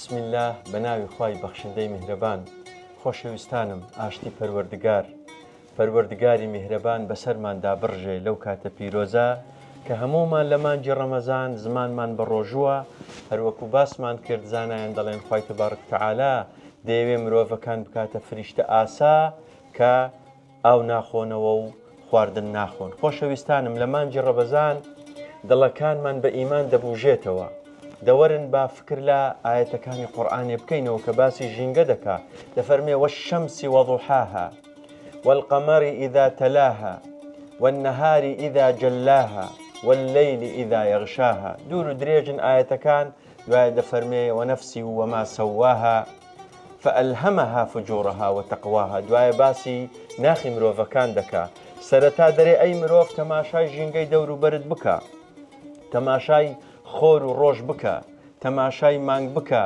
بسم الله بناوی خوای بەخشندەی میهرەبان. خۆشەویستانم، ئاشتی پەروەردگاری میهرەبان بەسەرماندا بڕژێ لەو کاتە پیرۆزە کە هەموومان لە مانجی ڕەمەزان زمانمان بەڕۆژووە. هەروەکو باسمان کرد زانایان دەڵێن خوای تەبارەک و تەعالا دەیەوێ مرۆڤەکان بکاتە فریشتە ئاسا کە ئاو ناخۆنەوە و خواردن ناخۆن. خۆشەویستانم، لە مانجی ڕەمەزان دڵەکانمان بە ئیمان دەبوژێتەوە. دەوەرن با فکر لە ئاەتەکانی قورئانێ بکەینەوە کە باسی ژینگە دەکا. دەفەرمێ وەالشەمسی وەضحاها والقمر إذا تلاها والنهار إذا جلاها والليل إذا يغشاها. دوور و درێژن ئاەتەکان، دوایە دەفەرمێ وەنەفسی وما سواها فألهمها فجورها وتقواها. دوایە باسی ناخی مرۆڤەکان دەکا. سەرەتا دەرێ ئەی مرۆڤ تەماشای ژینگەی دەور و بەرت بکە، تەماشای خۆر و ڕۆژ بکە، تەماشای مانگ بکە،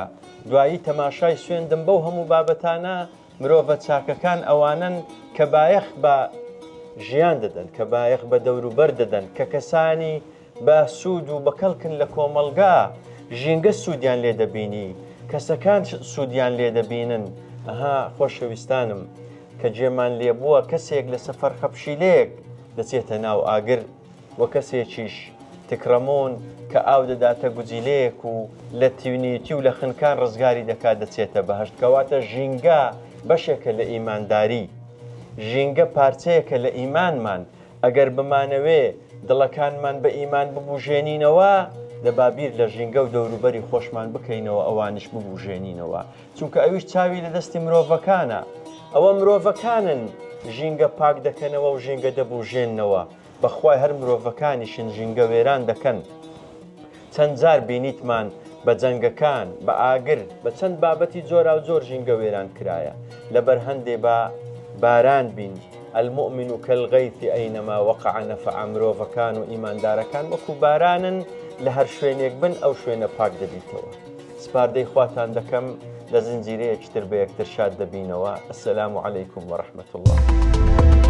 دوایی تەماشای سوێندم بەو هەموو بابەتانە. مرۆڤە چاکەکان ئەوانن کە بایەخ بە ژیان دەدەن، کە بایەخ بە دەوروبەر دەدەن، کە کەسانی بە سوود و بەکەڵکن لە کۆمەڵگا ژینگە سوودیان لێ دەبینی، کەسەکان سوودیان لێ دەبینن. ئەها خۆشەویستانم، کە جێمان لێ بووە کەسێک لە سەفەر خەپشیلەیەک دەچێتە ناو ئاگر وە کەسێکیش تکرەمۆن کە ئاو دەداتە گوجیلەیەک و لە تیونیتی و لە خنکان ڕزگاری دەکات دەچێتە بەهەشت. کەواتە ژینگە بەشێکە لە ئیمانداری، ژینگە پارچەیەکە لە ئیمانمان. ئەگەر بمانەوێ دڵەکانمان بە ئیمان ببوژێنینەوە، دەبابیر لە ژینگە و دەوروبەری خۆشمان بکەینەوە، ئەوانش ببوژێنینەوە، چونکە ئەویش چاوی لە دەستی مرۆڤەکانە. ئەوە مرۆڤەکانن ژینگە پاک دەکەنەوە و ژینگە دەبوژێننەوە. بەخوای هەر مرۆڤەکانیشن ژینگە وێران دەکەن. چەند جار بینیتمان بە جەنگەکان، بە ئاگر، بە چەند بابەتی جۆرا و جۆر ژینگە وێران کرایە. لەبەر هەندێ بە باران بین، المؤمن كالغيث أينما وقع نفع. مرۆڤەکان و ئیماندارەکان وەکو بارانن، لە هەر شوێنێک بن ئەو شوێنە پاک دەبیتەوە. سپاردەی خواتان دەکەم، لە زنجیرەیەکی تر بە یەکتر شاد دەبینەوە. ئەسەلامو عەلەیکم وەڕەحمەتوڵڵاه.